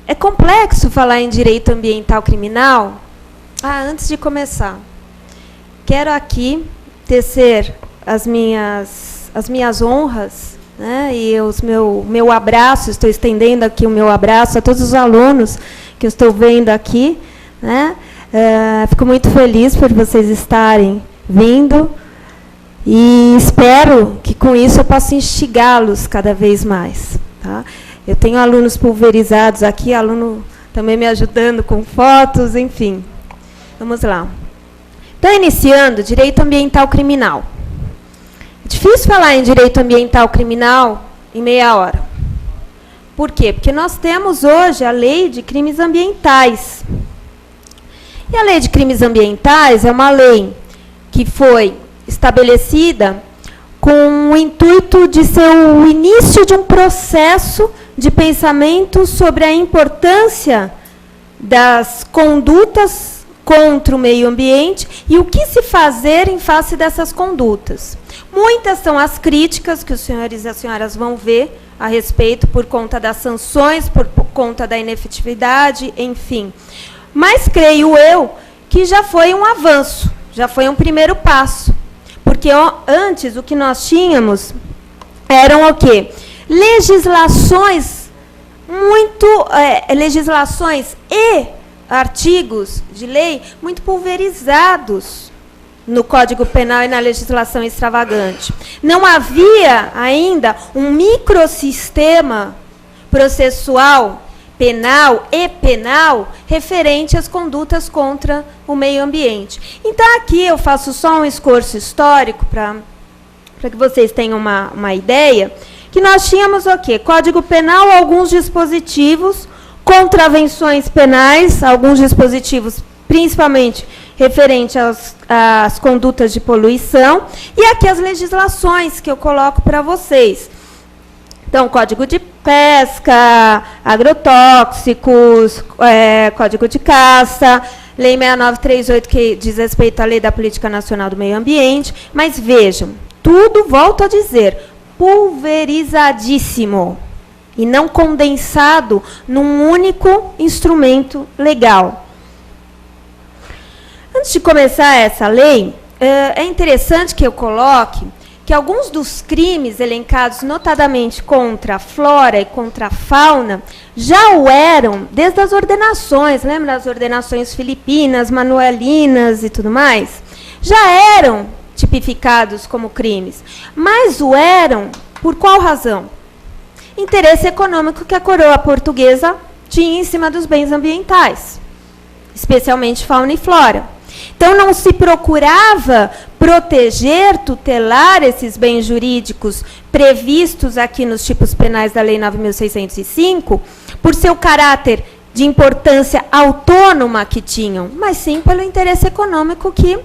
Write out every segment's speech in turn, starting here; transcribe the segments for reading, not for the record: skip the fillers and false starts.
É complexo falar em direito ambiental criminal? Antes de começar, quero aqui tecer as minhas honras, né, e meu abraço, estou estendendo aqui o meu abraço a todos os alunos que eu estou vendo aqui, né? Fico muito feliz por vocês estarem vindo e espero que com isso eu possa instigá-los cada vez mais. Tá? Eu tenho alunos pulverizados aqui, aluno também me ajudando com fotos, enfim. Vamos lá. Então, iniciando, direito ambiental criminal. É difícil falar em direito ambiental criminal em meia hora. Por quê? Porque nós temos hoje a lei de crimes ambientais. E a lei de crimes ambientais é uma lei que foi estabelecida com o intuito de ser o início de um processo de pensamento sobre a importância das condutas contra o meio ambiente e o que se fazer em face dessas condutas. Muitas são as críticas que os senhores e as senhoras vão ver a respeito por conta das sanções, por conta da inefetividade, enfim. Mas creio eu que já foi um avanço, já foi um primeiro passo. Porque antes o que nós tínhamos eram o quê? Legislações legislações e artigos de lei muito pulverizados no Código Penal e na legislação extravagante. Não havia ainda um microsistema processual penal e penal referente às condutas contra o meio ambiente. Então, aqui eu faço só um esforço histórico para que vocês tenham uma ideia, que nós tínhamos o quê? Código Penal, alguns dispositivos, contravenções penais, alguns dispositivos principalmente referente às condutas de poluição, e aqui as legislações que eu coloco para vocês. Então, Código de Pesca, agrotóxicos, Código de Caça, Lei 6938, que diz respeito à Lei da Política Nacional do Meio Ambiente. Mas vejam, tudo, volto a dizer, pulverizadíssimo e não condensado num único instrumento legal. Antes de começar essa lei, é interessante que eu coloque que alguns dos crimes elencados, notadamente contra a flora e contra a fauna, já o eram desde as ordenações, lembra das ordenações filipinas, manuelinas e tudo mais? Já eram tipificados como crimes, mas o eram por qual razão? Interesse econômico que a coroa portuguesa tinha em cima dos bens ambientais, especialmente fauna e flora. Então, não se procurava proteger, tutelar esses bens jurídicos previstos aqui nos tipos penais da Lei 9.605, por seu caráter de importância autônoma que tinham, mas sim pelo interesse econômico que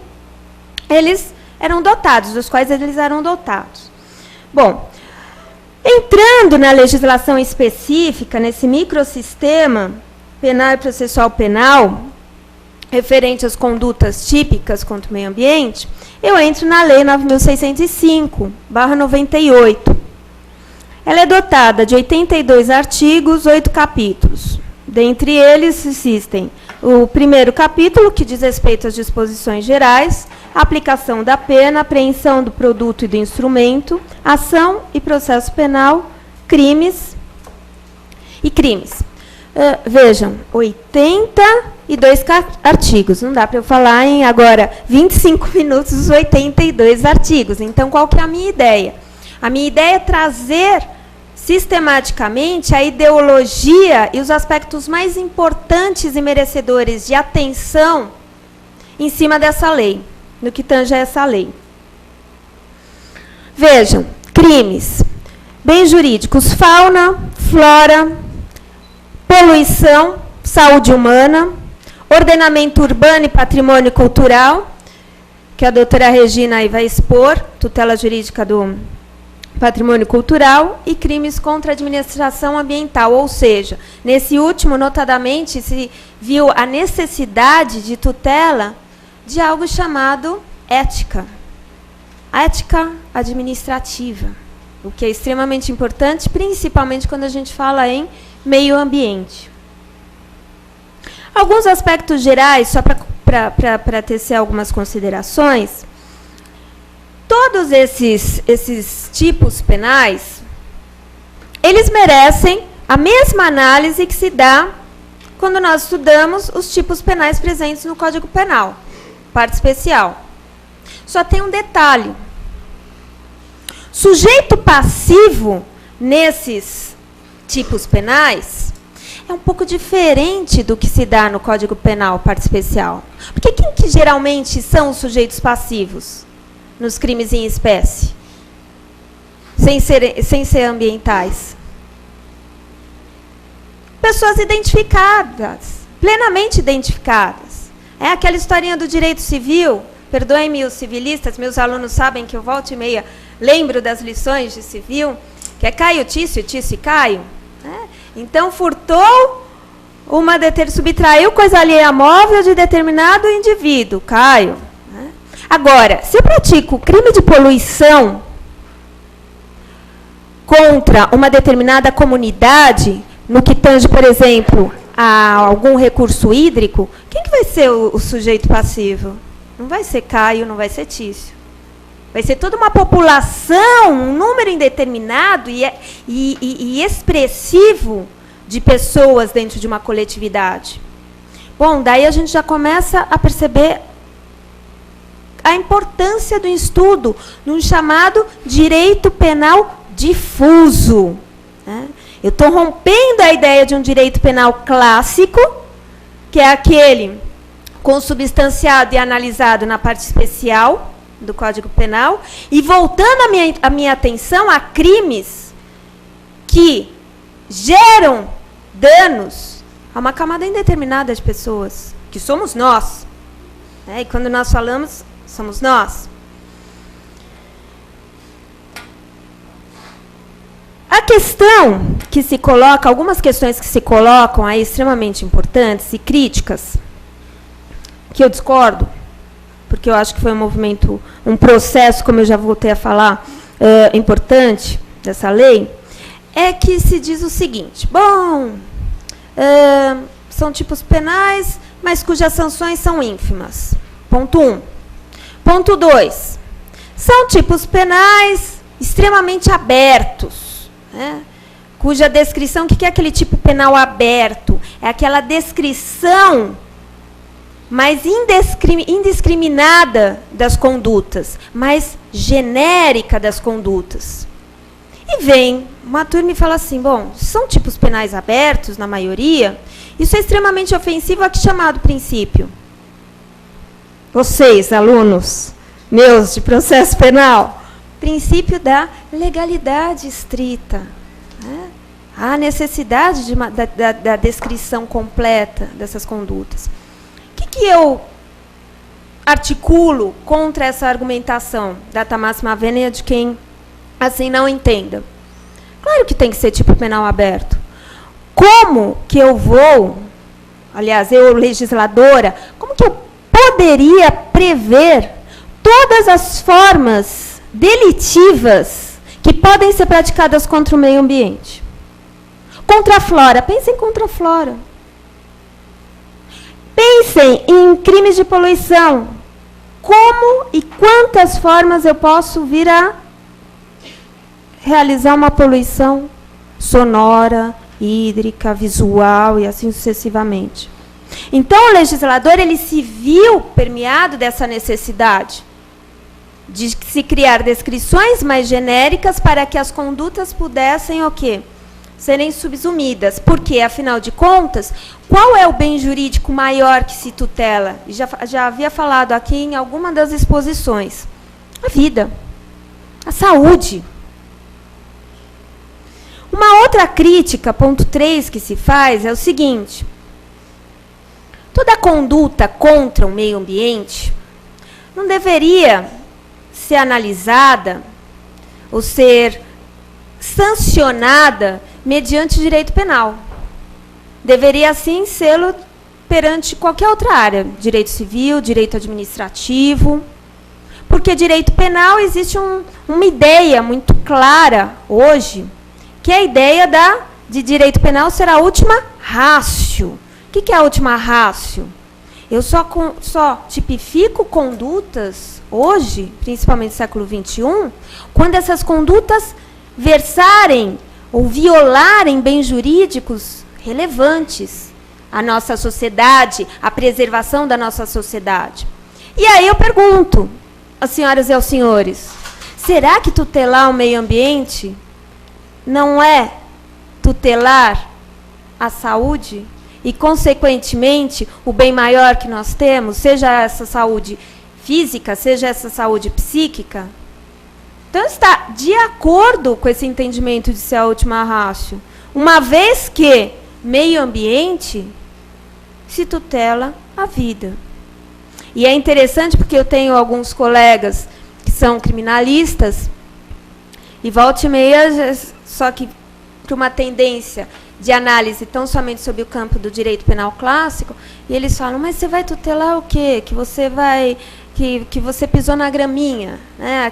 eles eram dotados, dos quais eles eram dotados. Bom, entrando na legislação específica, nesse microsistema penal e processual penal, referente às condutas típicas contra o meio ambiente, eu entro na Lei 9.605/98. Ela é dotada de 82 artigos, 8 capítulos. Dentre eles existem o primeiro capítulo, que diz respeito às disposições gerais, aplicação da pena, apreensão do produto e do instrumento, ação e processo penal, crimes e crimes. Vejam, 82 artigos. Não dá para eu falar em, agora, 25 minutos, os 82 artigos. Então, qual que é a minha ideia? A minha ideia é trazer sistematicamente a ideologia e os aspectos mais importantes e merecedores de atenção em cima dessa lei, no que tange a essa lei. Vejam, crimes, bens jurídicos, fauna, flora, poluição, saúde humana, ordenamento urbano e patrimônio cultural, que a doutora Regina aí vai expor, tutela jurídica do patrimônio cultural, e crimes contra a administração ambiental. Ou seja, nesse último, notadamente, se viu a necessidade de tutela de algo chamado ética. Ética administrativa, o que é extremamente importante, principalmente quando a gente fala em meio ambiente. Alguns aspectos gerais, só para tecer algumas considerações. Todos esses tipos penais, eles merecem a mesma análise que se dá quando nós estudamos os tipos penais presentes no Código Penal, parte especial. Só tem um detalhe. Sujeito passivo nesses tipos penais é um pouco diferente do que se dá no Código Penal, parte especial. Porque quem que geralmente são os sujeitos passivos nos crimes em espécie? Sem ser ambientais. Pessoas identificadas, plenamente identificadas. É aquela historinha do direito civil. Perdoem-me os civilistas, meus alunos sabem que eu volto e meia lembro das lições de civil, que é Caio Tício, Tício e Caio. Né? Então, furtou subtraiu coisa alheia móvel de determinado indivíduo, Caio. Né? Agora, se eu pratico crime de poluição contra uma determinada comunidade, no que tange, por exemplo, a algum recurso hídrico, quem que vai ser o sujeito passivo? Não vai ser Caio, não vai ser Tício. Vai ser toda uma população, um número indeterminado e expressivo de pessoas dentro de uma coletividade. Bom, daí a gente já começa a perceber a importância do estudo num chamado direito penal difuso. Né? Eu estou rompendo a ideia de um direito penal clássico, que é aquele consubstanciado e analisado na parte especial do Código Penal, e voltando a minha atenção a crimes que geram danos a uma camada indeterminada de pessoas, que somos nós. Né? E quando nós falamos, somos nós. A questão que se coloca, algumas questões que se colocam aí extremamente importantes e críticas, que eu discordo, porque eu acho que foi um processo, como eu já voltei a falar, importante dessa lei, é que se diz o seguinte: bom, são tipos penais, mas cujas sanções são ínfimas. Ponto 1. Ponto 2. São tipos penais extremamente abertos, né? Cuja descrição, o que é aquele tipo penal aberto? É aquela descrição mais indiscriminada das condutas, mais genérica das condutas. E vem uma turma e fala assim, bom, são tipos penais abertos, na maioria, isso é extremamente ofensivo a que chamado princípio? Vocês, alunos meus de processo penal, princípio da legalidade estrita. Né? A necessidade da descrição completa dessas condutas. O que eu articulo contra essa argumentação data máxima vênia de quem assim não entenda? Claro que tem que ser tipo penal aberto. Como que eu vou, aliás, eu, legisladora, como que eu poderia prever todas as formas delitivas que podem ser praticadas contra o meio ambiente? Contra a flora, pensem contra a flora. Pensem em crimes de poluição. Como e quantas formas eu posso vir a realizar uma poluição sonora, hídrica, visual e assim sucessivamente. Então, o legislador ele se viu permeado dessa necessidade de se criar descrições mais genéricas para que as condutas pudessem o quê? Serem subsumidas. Porque, afinal de contas, qual é o bem jurídico maior que se tutela? Já havia falado aqui em alguma das exposições. A vida. A saúde. Uma outra crítica, ponto 3, que se faz é o seguinte. Toda conduta contra o meio ambiente não deveria ser analisada ou ser sancionada mediante direito penal. Deveria, sim, sê-lo perante qualquer outra área, direito civil, direito administrativo, porque direito penal existe uma ideia muito clara hoje, que é a ideia de direito penal ser a última ratio, O que é a última ratio? Eu só tipifico condutas, hoje, principalmente no século XXI, quando essas condutas versarem ou violarem bens jurídicos relevantes à nossa sociedade, à preservação da nossa sociedade. E aí eu pergunto, às senhoras e aos senhores, será que tutelar o meio ambiente não é tutelar a saúde e, consequentemente, o bem maior que nós temos, seja essa saúde física, seja essa saúde psíquica? Então, está de acordo com esse entendimento de ser a última ratio, uma vez que meio ambiente se tutela a vida. E é interessante porque eu tenho alguns colegas que são criminalistas e volta e meia, só que para uma tendência de análise tão somente sobre o campo do direito penal clássico, e eles falam, mas você vai tutelar o quê? Que você vai... Que você pisou na graminha, né?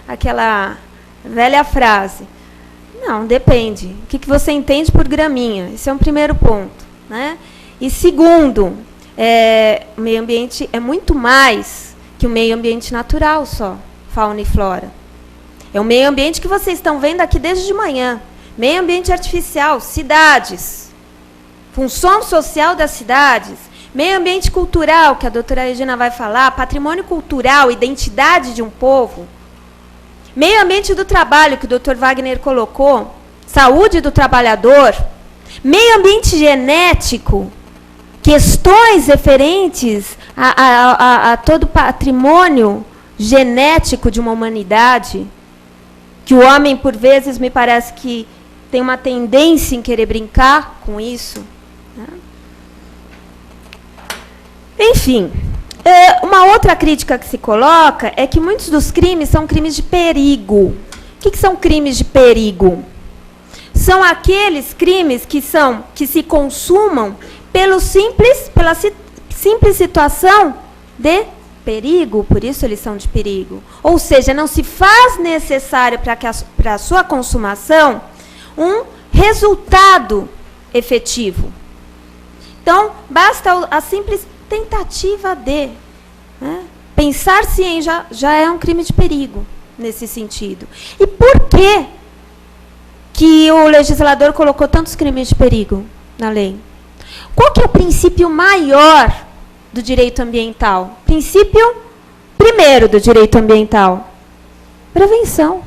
Aquela velha frase. Não, depende. O que você entende por graminha? Esse é um primeiro ponto, né? E segundo, o meio ambiente é muito mais que o meio ambiente natural só, fauna e flora. É o meio ambiente que vocês estão vendo aqui desde de manhã. Meio ambiente artificial, cidades, função social das cidades, meio ambiente cultural, que a doutora Regina vai falar, patrimônio cultural, identidade de um povo, meio ambiente do trabalho, que o doutor Wagner colocou, saúde do trabalhador, meio ambiente genético, questões referentes a todo o patrimônio genético de uma humanidade, que o homem, por vezes, me parece que tem uma tendência em querer brincar com isso. Né? Enfim, uma outra crítica que se coloca é que muitos dos crimes são crimes de perigo. O que são crimes de perigo? São aqueles crimes que se consumam pela simples situação de perigo, por isso eles são de perigo. Ou seja, não se faz necessário para a sua consumação um resultado efetivo. Então, basta a simples tentativa de. Né? Pensar-se em já é um crime de perigo, nesse sentido. E por que o legislador colocou tantos crimes de perigo na lei? Qual que é o princípio maior do direito ambiental? Princípio primeiro do direito ambiental: prevenção.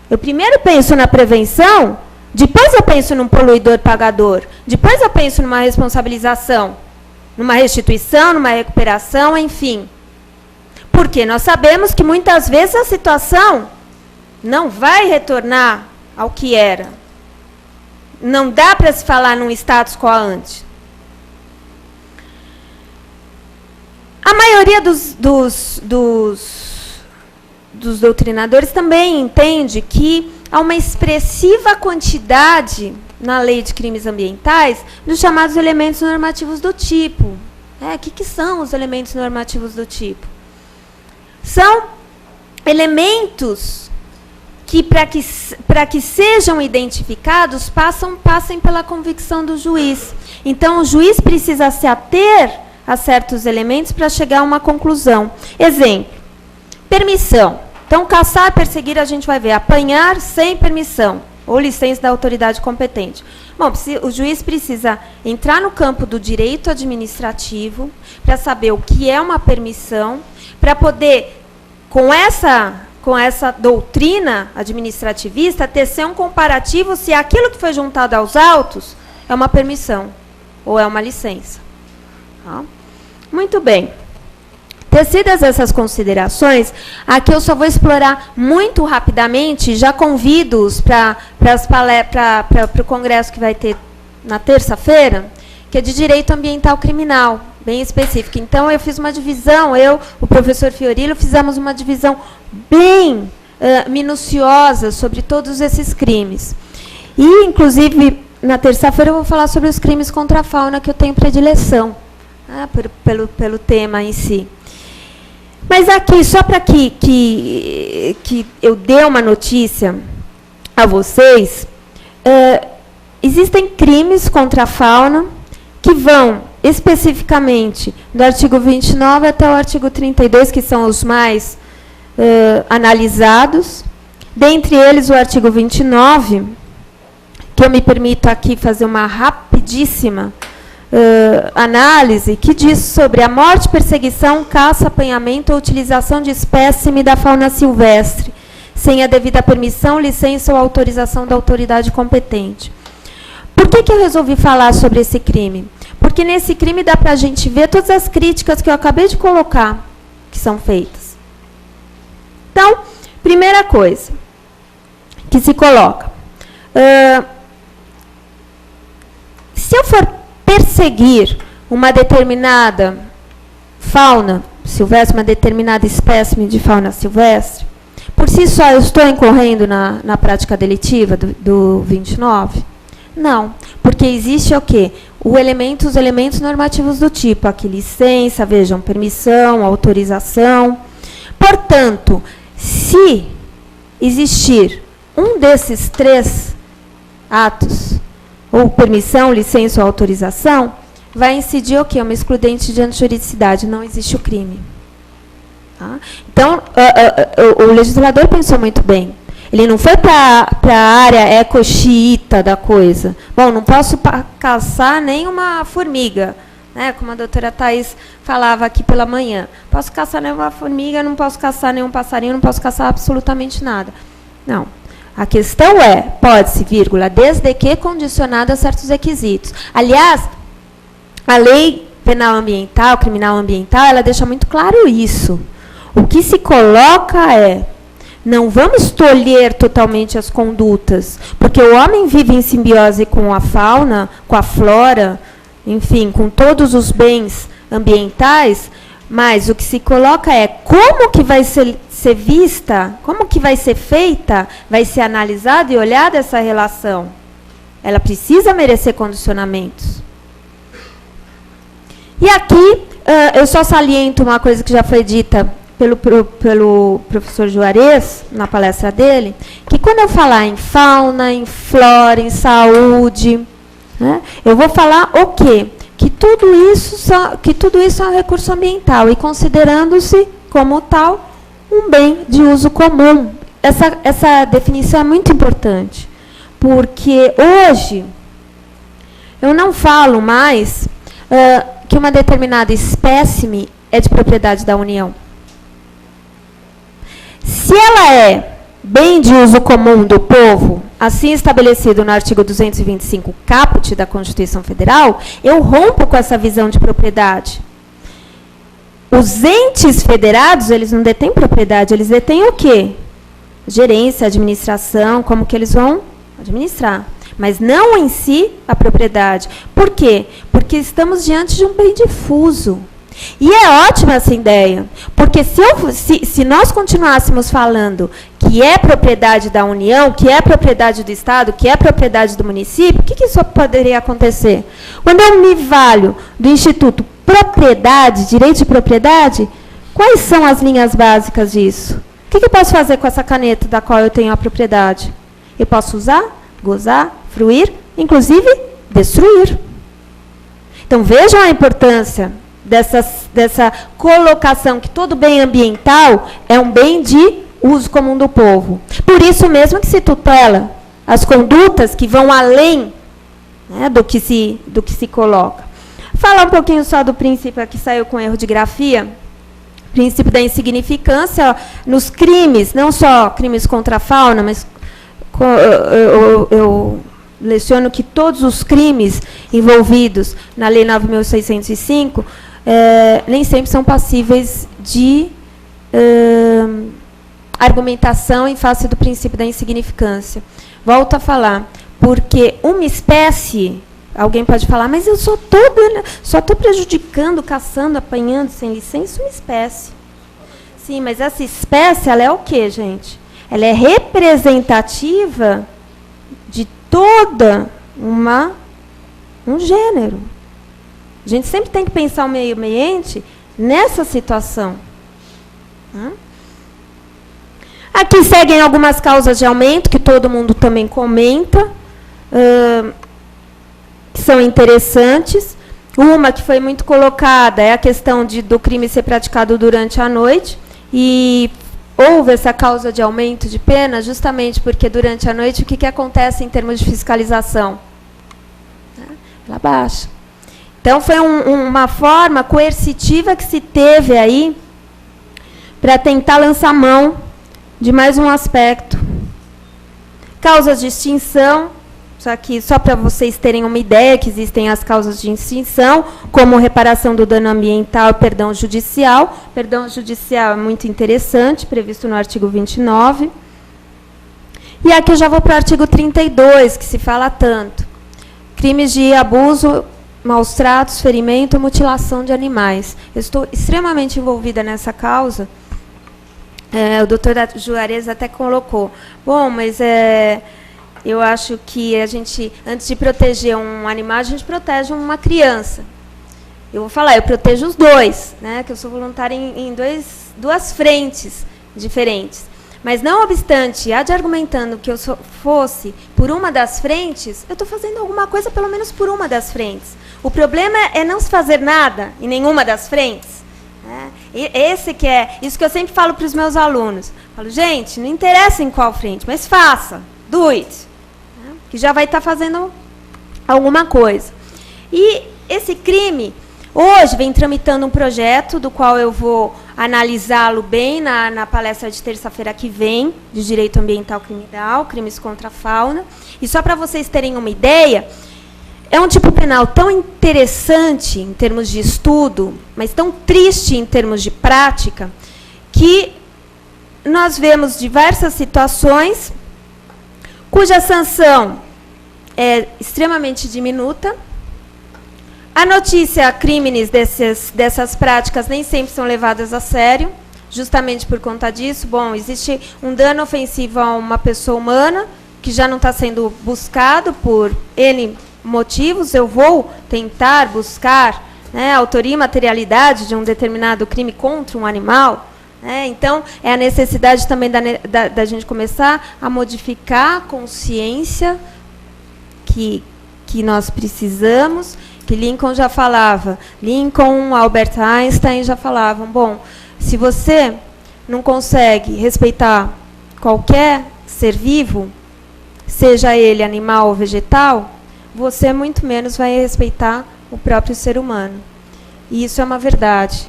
Eu primeiro penso na prevenção, depois eu penso num poluidor pagador, depois eu penso numa responsabilização, numa restituição, numa recuperação, enfim. Porque nós sabemos que muitas vezes a situação não vai retornar ao que era. Não dá para se falar num status quo ante. A maioria dos doutrinadores também entende que há uma expressiva quantidade na lei de crimes ambientais dos chamados elementos normativos do tipo. O que são os elementos normativos do tipo? São elementos que, para que sejam identificados, passem pela convicção do juiz. Então, o juiz precisa se ater a certos elementos para chegar a uma conclusão. Exemplo, permissão. Então, caçar, perseguir, a gente vai ver. Apanhar sem permissão, ou licença da autoridade competente. Bom, o juiz precisa entrar no campo do direito administrativo para saber o que é uma permissão, para poder, com essa doutrina administrativista, tecer um comparativo se aquilo que foi juntado aos autos é uma permissão ou é uma licença. Tá? Muito bem. Tecidas essas considerações, aqui eu só vou explorar muito rapidamente, já convido-os para o congresso que vai ter na terça-feira, que é de direito ambiental criminal, bem específico. Então, eu fiz uma divisão, o professor Fiorillo, fizemos uma divisão bem minuciosa sobre todos esses crimes. E, inclusive, na terça-feira eu vou falar sobre os crimes contra a fauna, que eu tenho predileção, pelo tema em si. Mas aqui, só para que eu dê uma notícia a vocês, existem crimes contra a fauna que vão especificamente do artigo 29 até o artigo 32, que são os mais analisados. Dentre eles, o artigo 29, que eu me permito aqui fazer uma rapidíssima análise, que diz sobre a morte, perseguição, caça, apanhamento ou utilização de espécime da fauna silvestre, sem a devida permissão, licença ou autorização da autoridade competente. Por que eu resolvi falar sobre esse crime? Porque nesse crime dá para a gente ver todas as críticas que eu acabei de colocar, que são feitas. Então, primeira coisa que se coloca. Se eu for perseguir uma determinada fauna silvestre, uma determinada espécime de fauna silvestre, por si só eu estou incorrendo na prática delitiva do 29? Não, porque existe o quê? Os elementos normativos do tipo, aqui licença, vejam, permissão, autorização. Portanto, se existir um desses três atos, ou permissão, licença ou autorização, vai incidir o quê? Uma excludente de antijuridicidade, não existe o crime. Tá? Então, o legislador pensou muito bem. Ele não foi para a área eco-xiita da coisa. Bom, não posso caçar nem uma formiga, né, como a doutora Thais falava aqui pela manhã. Posso caçar nenhuma formiga, não posso caçar nenhum passarinho, não posso caçar absolutamente nada. Não. A questão é, pode-se, vírgula, desde que condicionada a certos requisitos. Aliás, a lei penal ambiental, criminal ambiental, ela deixa muito claro isso. O que se coloca é, não vamos tolher totalmente as condutas, porque o homem vive em simbiose com a fauna, com a flora, enfim, com todos os bens ambientais, mas o que se coloca é como que vai ser vista, como que vai ser feita, vai ser analisada e olhada essa relação. Ela precisa merecer condicionamentos. E aqui, eu só saliento uma coisa que já foi dita pelo professor Juarez, na palestra dele, que quando eu falar em fauna, em flora, em saúde, né, eu vou falar o quê? Que tudo isso é um recurso ambiental, e considerando-se como tal um bem de uso comum. Essa definição é muito importante, porque hoje eu não falo mais que uma determinada espécime é de propriedade da União. Se ela é bem de uso comum do povo, assim estabelecido no artigo 225 caput da Constituição Federal, eu rompo com essa visão de propriedade. Os entes federados, eles não detêm propriedade, eles detêm o quê? Gerência, administração, como que eles vão administrar. Mas não em si a propriedade. Por quê? Porque estamos diante de um bem difuso. E é ótima essa ideia, porque se nós continuássemos falando que é propriedade da União, que é propriedade do Estado, que é propriedade do município, o que isso poderia acontecer? Quando eu me valho do Instituto Propriedade, Direito de Propriedade, quais são as linhas básicas disso? O que eu posso fazer com essa caneta da qual eu tenho a propriedade? Eu posso usar, gozar, fruir, inclusive destruir. Então, vejam a importância dessa colocação que todo bem ambiental é um bem de uso comum do povo. Por isso mesmo que se tutela as condutas que vão além, né, do que se coloca. Falar um pouquinho só do princípio que saiu com erro de grafia, princípio da insignificância, nos crimes, não só crimes contra a fauna, mas eu leciono que todos os crimes envolvidos na Lei 9.605 nem sempre são passíveis de argumentação em face do princípio da insignificância. Volto a falar, porque uma espécie, alguém pode falar, mas eu só estou prejudicando, caçando, apanhando sem licença uma espécie. Sim, mas essa espécie, ela é o quê, gente? Ela é representativa de toda um gênero. A gente sempre tem que pensar o meio ambiente nessa situação. Aqui seguem algumas causas de aumento, que todo mundo também comenta, que são interessantes. Uma que foi muito colocada é a questão do crime ser praticado durante a noite, e houve essa causa de aumento de pena justamente porque durante a noite o que acontece em termos de fiscalização? Ela baixa. Então, foi uma forma coercitiva que se teve aí para tentar lançar mão de mais um aspecto. Causas de extinção, só para vocês terem uma ideia que existem as causas de extinção, como reparação do dano ambiental e perdão judicial. Perdão judicial é muito interessante, previsto no artigo 29. E aqui eu já vou para o artigo 32, que se fala tanto. Crimes de abuso, maus tratos, ferimento, mutilação de animais. Eu estou extremamente envolvida nessa causa. O doutor Juarez até colocou. Bom, mas eu acho que a gente, antes de proteger um animal, a gente protege uma criança. Eu vou falar, eu protejo os dois, né, que eu sou voluntária em duas frentes diferentes. Mas, não obstante, argumentando que eu fosse por uma das frentes, eu estou fazendo alguma coisa, pelo menos por uma das frentes. O problema é não se fazer nada em nenhuma das frentes. Né? Esse que é, isso que eu sempre falo para os meus alunos. Falo, gente, não interessa em qual frente, mas faça, do it. Né? Que já vai estar fazendo alguma coisa. E esse crime, hoje, vem tramitando um projeto, do qual eu vou analisá-lo bem na palestra de terça-feira que vem, de Direito Ambiental Criminal, Crimes contra a Fauna. E só para vocês terem uma ideia, é um tipo penal tão interessante em termos de estudo, mas tão triste em termos de prática, que nós vemos diversas situações cuja sanção é extremamente diminuta. A notícia, crimes dessas práticas nem sempre são levadas a sério, justamente por conta disso. Bom, existe um dano ofensivo a uma pessoa humana, que já não está sendo buscado por N motivos. Eu vou tentar buscar, né, a autoria e materialidade de um determinado crime contra um animal. Né? Então, é a necessidade também da gente começar a modificar a consciência que nós precisamos, que Lincoln já falava. Lincoln, Albert Einstein já falavam, bom, se você não consegue respeitar qualquer ser vivo, seja ele animal ou vegetal, você muito menos vai respeitar o próprio ser humano. E isso é uma verdade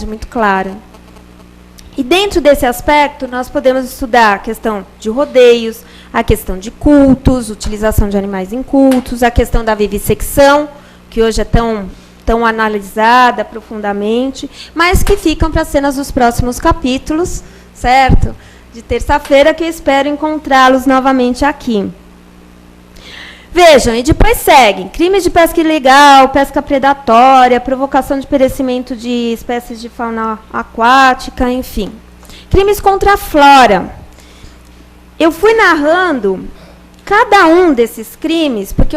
muito clara. E dentro desse aspecto, nós podemos estudar a questão de rodeios, a questão de cultos, utilização de animais em cultos, a questão da vivissecção, que hoje é tão analisada profundamente, mas que ficam para cenas dos próximos capítulos, certo? De terça-feira, que eu espero encontrá-los novamente aqui. Vejam, e depois seguem crimes de pesca ilegal, pesca predatória, provocação de perecimento de espécies de fauna aquática, enfim. Crimes contra a flora. Eu fui narrando cada um desses crimes, porque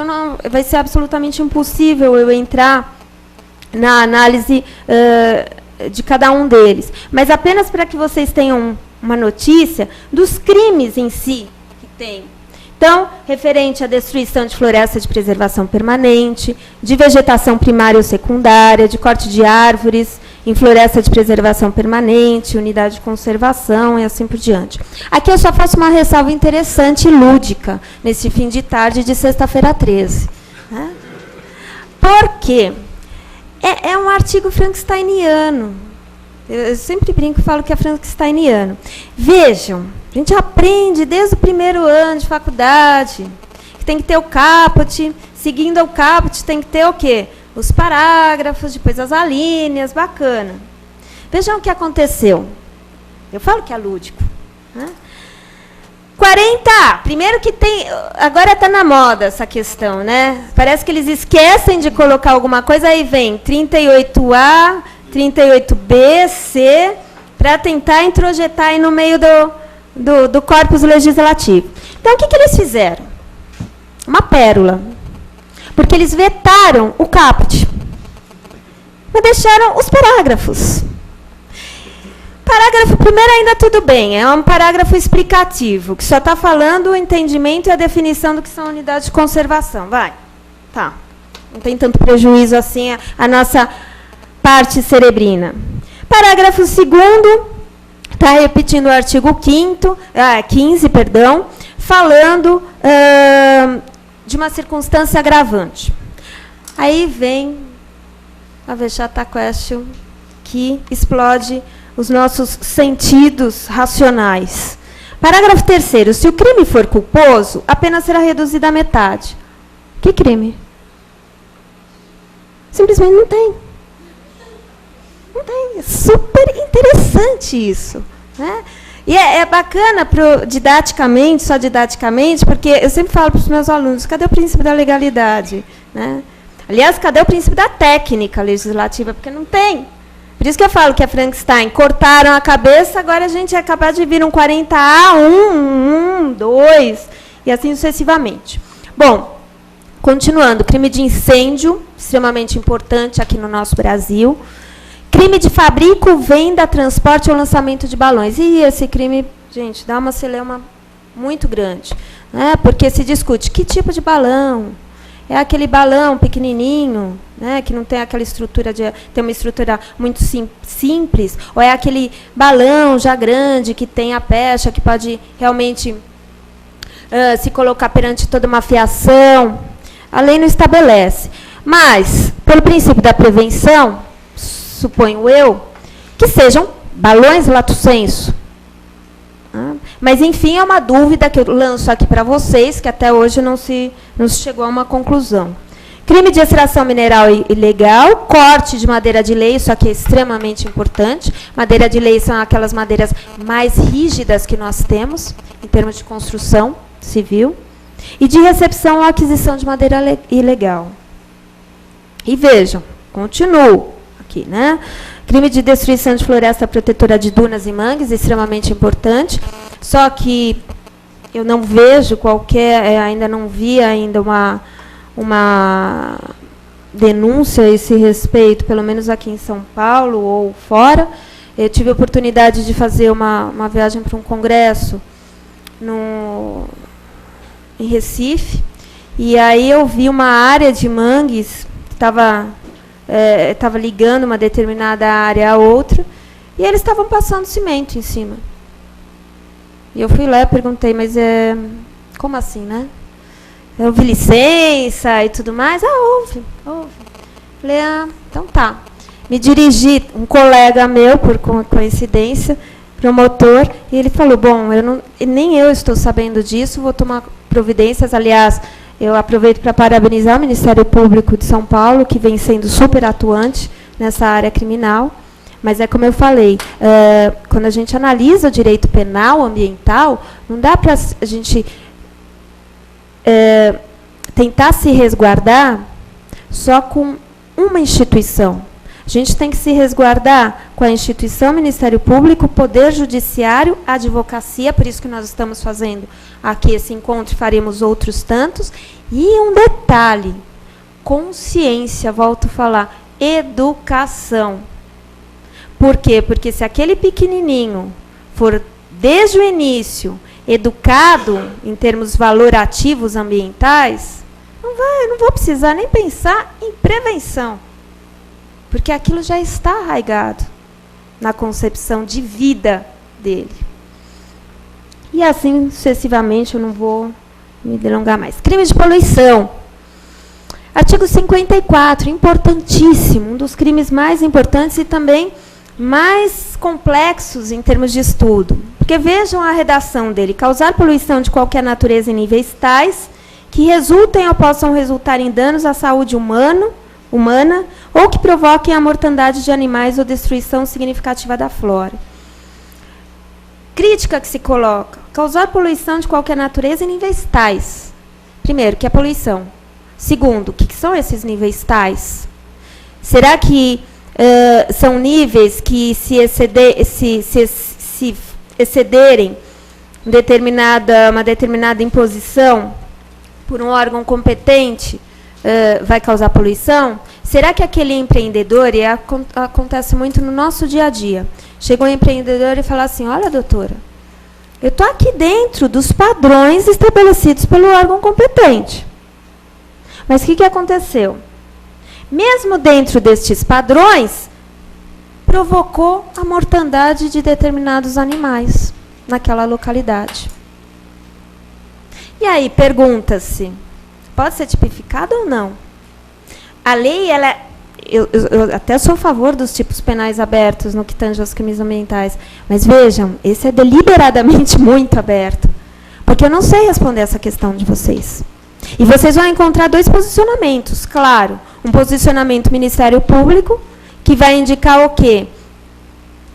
vai ser absolutamente impossível eu entrar na análise de cada um deles. Mas apenas para que vocês tenham uma notícia dos crimes em si que tem. Então, referente à destruição de floresta de preservação permanente, de vegetação primária ou secundária, de corte de árvores em floresta de preservação permanente, unidade de conservação e assim por diante. Aqui eu só faço uma ressalva interessante e lúdica, nesse fim de tarde de sexta-feira 13. Né? Por quê? É um artigo frankensteiniano. Eu sempre brinco e falo que é frankensteiniano. Vejam, a gente aprende desde o primeiro ano de faculdade que tem que ter o caput, seguindo o caput tem que ter o quê? Os parágrafos, depois as alíneas, bacana. Vejam o que aconteceu. Eu falo que é lúdico. Né? 40A. Primeiro que tem... Agora está na moda essa questão, né? Parece que eles esquecem de colocar alguma coisa, aí vem 38A, 38B, C, para tentar introjetar aí no meio do corpus legislativo. Então, o que eles fizeram? Uma pérola. Porque eles vetaram o caput, mas deixaram os parágrafos. Parágrafo primeiro ainda tudo bem, é um parágrafo explicativo, que só está falando o entendimento e a definição do que são unidades de conservação. Vai. Tá. não tem tanto prejuízo assim a nossa parte cerebrina. Parágrafo 2º, está repetindo o artigo 15, falando de uma circunstância agravante. Aí vem a vexata question que explode os nossos sentidos racionais. Parágrafo 3º. Se o crime for culposo, a pena será reduzida à metade. Que crime? Simplesmente não tem. Não tem. É super interessante isso. Né? E é bacana didaticamente, só didaticamente, porque eu sempre falo para os meus alunos, cadê o princípio da legalidade? Né? Aliás, cadê o princípio da técnica legislativa? Porque não tem. Por isso que eu falo que a Frankenstein cortaram a cabeça, agora a gente é capaz de vir um 40A, 2, e assim sucessivamente. Bom, continuando, crime de incêndio, extremamente importante aqui no nosso Brasil. Crime de fabrico, venda, transporte ou lançamento de balões. E esse crime, gente, dá uma celeuma muito grande. Né? Porque se discute que tipo de balão. É aquele balão pequenininho, né, que não tem aquela estrutura, tem uma estrutura muito simples, ou é aquele balão já grande, que tem a pecha, que pode realmente se colocar perante toda uma fiação. A lei não estabelece. Mas, pelo princípio da prevenção, suponho eu, que sejam balões lato sensu. Mas, enfim, é uma dúvida que eu lanço aqui para vocês, que até hoje não se chegou a uma conclusão. Crime de extração mineral ilegal, corte de madeira de lei, isso aqui é extremamente importante. Madeira de lei são aquelas madeiras mais rígidas que nós temos, em termos de construção civil. E de recepção ou aquisição de madeira ilegal. E vejam, continuo aqui, né? Crime de destruição de floresta protetora de dunas e mangues, extremamente importante. Só que eu não vejo ainda não vi ainda uma denúncia a esse respeito, pelo menos aqui em São Paulo ou fora. Eu tive a oportunidade de fazer uma viagem para um congresso em Recife, e aí eu vi uma área de mangues que estava ligando uma determinada área a outra, e eles estavam passando cimento em cima. E eu fui lá e perguntei, mas como assim, né? Houve licença e tudo mais? houve. Falei, então tá. Me dirigi, um colega meu, por coincidência, promotor, e ele falou, bom, nem eu estou sabendo disso, vou tomar providências. Aliás, eu aproveito para parabenizar o Ministério Público de São Paulo, que vem sendo super atuante nessa área criminal. Mas é como eu falei, quando a gente analisa o direito penal ambiental, não dá para a gente tentar se resguardar só com uma instituição. A gente tem que se resguardar com a instituição, Ministério Público, Poder Judiciário, Advocacia, por isso que nós estamos fazendo aqui esse encontro, faremos outros tantos. E um detalhe, consciência, volto a falar, educação. Por quê? Porque se aquele pequenininho for, desde o início, educado em termos valorativos ambientais, não vou precisar nem pensar em prevenção. Porque aquilo já está arraigado na concepção de vida dele. E assim, sucessivamente, eu não vou me delongar mais. Crime de poluição. Artigo 54, importantíssimo, um dos crimes mais importantes e também mais complexos em termos de estudo. Porque vejam a redação dele. Causar poluição de qualquer natureza em níveis tais que resultem ou possam resultar em danos à saúde humana ou que provoquem a mortandade de animais ou destruição significativa da flora. Crítica que se coloca. Causar poluição de qualquer natureza em níveis tais. Primeiro, que é poluição. Segundo, o que são esses níveis tais? Será que são níveis que, se excederem uma determinada imposição por um órgão competente, vai causar poluição? Será que aquele empreendedor, e acontece muito no nosso dia a dia, chega um empreendedor e fala assim, olha, doutora, eu estou aqui dentro dos padrões estabelecidos pelo órgão competente. Mas o que aconteceu? mesmo dentro destes padrões, provocou a mortandade de determinados animais naquela localidade. E aí, pergunta-se, pode ser tipificado ou não? A lei, ela, eu até sou a favor dos tipos penais abertos no que tange aos crimes ambientais, mas vejam, esse é deliberadamente muito aberto, porque eu não sei responder essa questão de vocês. E vocês vão encontrar dois posicionamentos, claro, um posicionamento Ministério Público, que vai indicar o quê?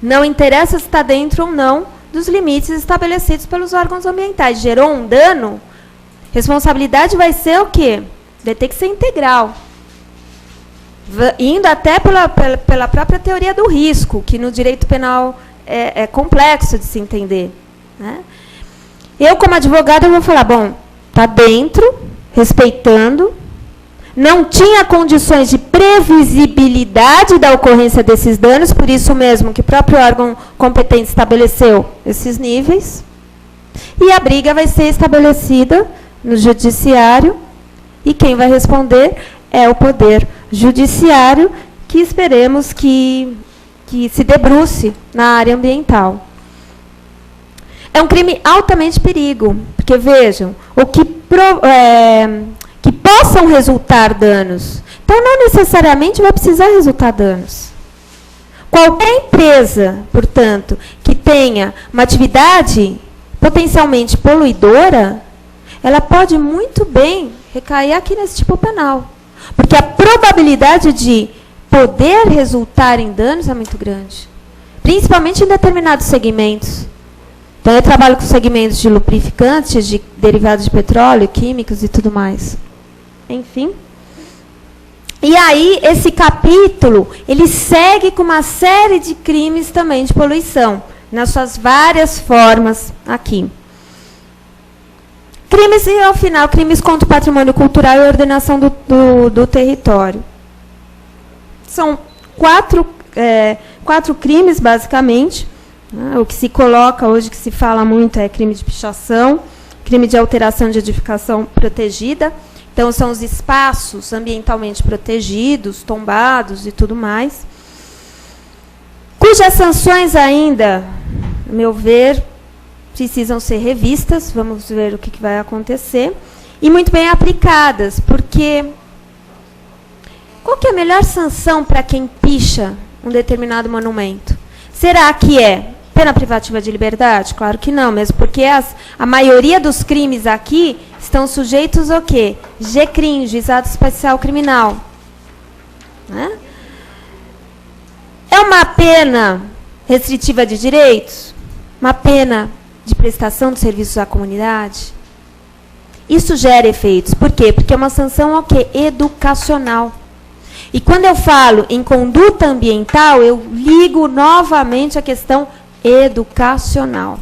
Não interessa se está dentro ou não dos limites estabelecidos pelos órgãos ambientais. Gerou um dano, responsabilidade vai ser o quê? Vai ter que ser integral. Indo até pela própria teoria do risco, que no direito penal é complexo de se entender. Né? Eu, como advogada, eu vou falar, bom, está dentro, respeitando, não tinha condições de previsibilidade da ocorrência desses danos, por isso mesmo que o próprio órgão competente estabeleceu esses níveis, e a briga vai ser estabelecida no judiciário, e quem vai responder é o Poder Judiciário, que esperemos que se debruce na área ambiental. É um crime altamente perigo, porque, vejam, o que possam resultar danos. Então, não necessariamente vai precisar resultar danos. Qualquer empresa, portanto, que tenha uma atividade potencialmente poluidora, ela pode muito bem recair aqui nesse tipo penal. Porque a probabilidade de poder resultar em danos é muito grande. Principalmente em determinados segmentos. Então, eu trabalho com segmentos de lubrificantes, de derivados de petróleo, químicos e tudo mais. Enfim. E aí, esse capítulo, ele segue com uma série de crimes também de poluição, nas suas várias formas aqui. Crimes, e ao final, crimes contra o patrimônio cultural e ordenação do território. São quatro crimes, basicamente. O que se coloca hoje, que se fala muito, é crime de pichação, crime de alteração de edificação protegida. Então, são os espaços ambientalmente protegidos, tombados e tudo mais, cujas sanções ainda, a meu ver, precisam ser revistas, vamos ver o que vai acontecer, e muito bem aplicadas, porque qual que é a melhor sanção para quem picha um determinado monumento? Será que é pena privativa de liberdade? Claro que não, mesmo porque a maioria dos crimes aqui estão sujeitos ao quê? GCRIM, Juizado Especial Criminal. Né? É uma pena restritiva de direitos? Uma pena de prestação de serviços à comunidade? Isso gera efeitos. Por quê? Porque é uma sanção o quê? Educacional. E quando eu falo em conduta ambiental, eu ligo novamente a questão educacional.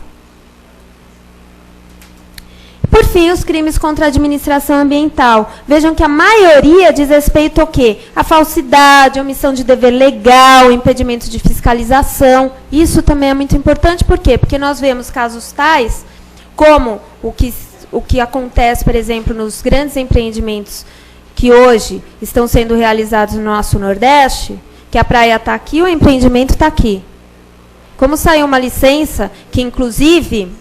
Por fim, os crimes contra a administração ambiental. Vejam que a maioria diz respeito ao quê? A falsidade, a omissão de dever legal, impedimento de fiscalização. Isso também é muito importante. Por quê? Porque nós vemos casos tais como o que acontece, por exemplo, nos grandes empreendimentos que hoje estão sendo realizados no nosso Nordeste, que a praia está aqui, o empreendimento está aqui. Como saiu uma licença que, inclusive,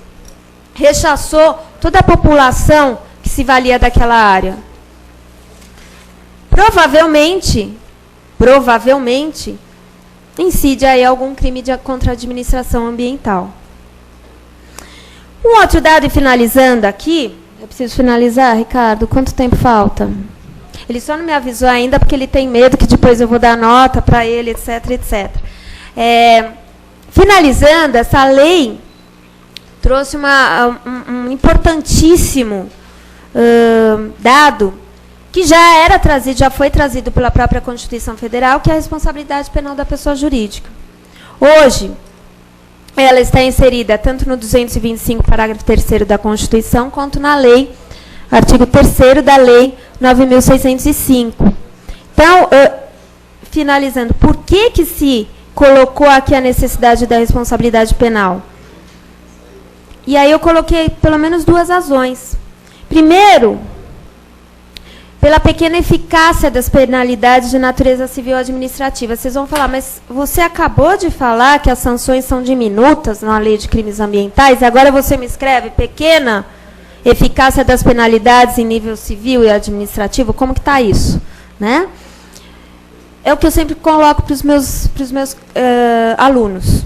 rechaçou toda a população que se valia daquela área. Provavelmente, incide aí algum crime contra a administração ambiental. Um outro dado, e finalizando aqui, eu preciso finalizar, Ricardo, quanto tempo falta? Ele só não me avisou ainda porque ele tem medo que depois eu vou dar nota para ele, etc, etc. Finalizando, essa lei trouxe um importantíssimo dado que já foi trazido pela própria Constituição Federal, que é a responsabilidade penal da pessoa jurídica. Hoje, ela está inserida tanto no 225, parágrafo 3º da Constituição, quanto na lei, artigo 3º da Lei 9.605. Então, finalizando, por que se colocou aqui a necessidade da responsabilidade penal? E aí eu coloquei pelo menos duas razões. Primeiro, pela pequena eficácia das penalidades de natureza civil administrativa. Vocês vão falar, mas você acabou de falar que as sanções são diminutas na lei de crimes ambientais, e agora você me escreve pequena eficácia das penalidades em nível civil e administrativo? Como que está isso? Né? É o que eu sempre coloco para os meus alunos.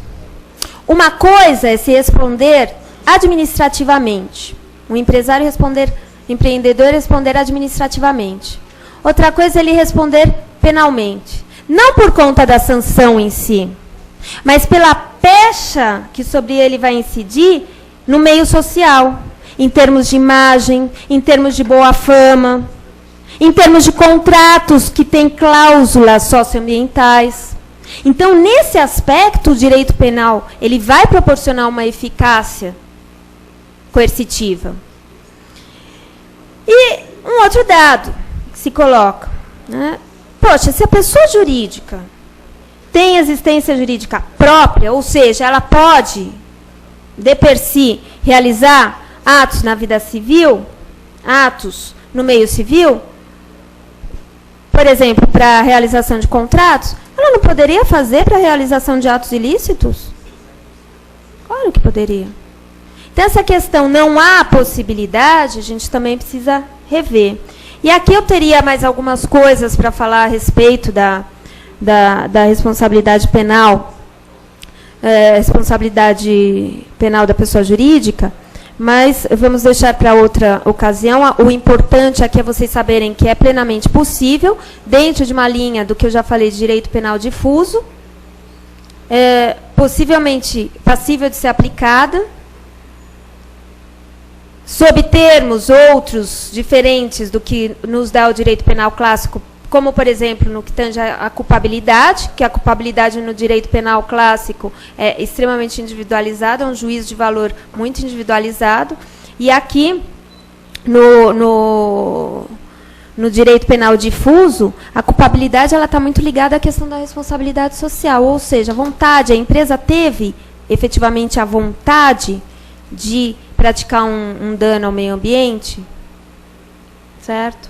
Uma coisa é se responder administrativamente. O empresário responder, empreendedor responder administrativamente. Outra coisa é ele responder penalmente. Não por conta da sanção em si, mas pela pecha que sobre ele vai incidir no meio social, em termos de imagem, em termos de boa fama, em termos de contratos que têm cláusulas socioambientais. Então, nesse aspecto, o direito penal ele vai proporcionar uma eficácia coercitiva. E um outro dado que se coloca, né? Poxa, se a pessoa jurídica tem existência jurídica própria, ou seja, ela pode, de per si, realizar atos na vida civil, atos no meio civil, por exemplo, para a realização de contratos, ela não poderia fazer para a realização de atos ilícitos? Claro que poderia. Então, essa questão não há possibilidade, a gente também precisa rever. E aqui eu teria mais algumas coisas para falar a respeito da responsabilidade penal, responsabilidade penal da pessoa jurídica, mas vamos deixar para outra ocasião. O importante aqui é vocês saberem que é plenamente possível, dentro de uma linha do que eu já falei de direito penal difuso, possivelmente passível de ser aplicada, sob termos outros diferentes do que nos dá o direito penal clássico, como, por exemplo, no que tange a culpabilidade, que a culpabilidade no direito penal clássico é extremamente individualizada, é um juízo de valor muito individualizado. E aqui, no direito penal difuso, a culpabilidade está muito ligada à questão da responsabilidade social, ou seja, a vontade, a empresa teve efetivamente a vontade de praticar um dano ao meio ambiente, certo?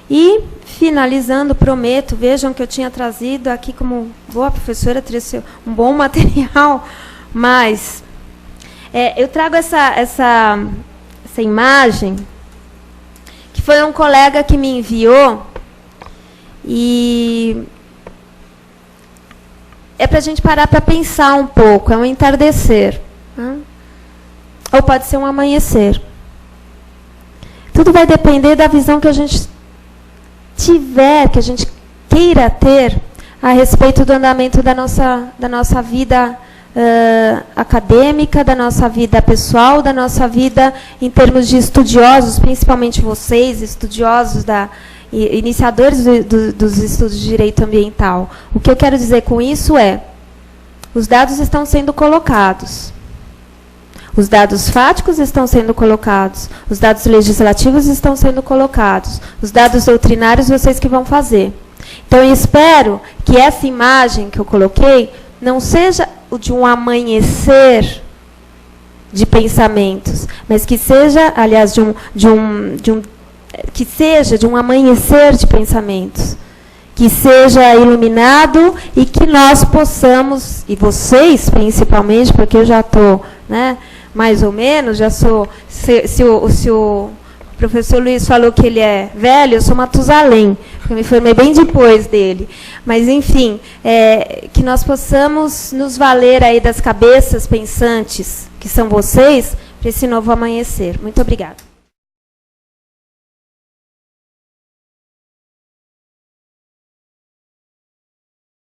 E, finalizando, prometo, vejam que eu tinha trazido aqui como boa professora, trouxe um bom material, mas eu trago essa imagem, que foi um colega que me enviou, e é para a gente parar para pensar um pouco, é um entardecer, né? Ou pode ser um amanhecer. Tudo vai depender da visão que a gente tiver, que a gente queira ter a respeito do andamento da nossa vida acadêmica, da nossa vida pessoal, da nossa vida em termos de estudiosos, principalmente vocês, estudiosos, iniciadores dos estudos de direito ambiental. O que eu quero dizer com isso é, os dados estão sendo colocados. Os dados fáticos estão sendo colocados, os dados legislativos estão sendo colocados, os dados doutrinários vocês que vão fazer. Então, eu espero que essa imagem que eu coloquei não seja o de um amanhecer de pensamentos, mas que seja, aliás, que seja de um amanhecer de pensamentos, que seja iluminado e que nós possamos, e vocês principalmente, porque eu já estou, né, mais ou menos, já sou, se o professor Luiz falou que ele é velho, eu sou Matusalém, eu me formei bem depois dele. Mas, enfim, que nós possamos nos valer aí das cabeças pensantes, que são vocês, para esse novo amanhecer. Muito obrigada.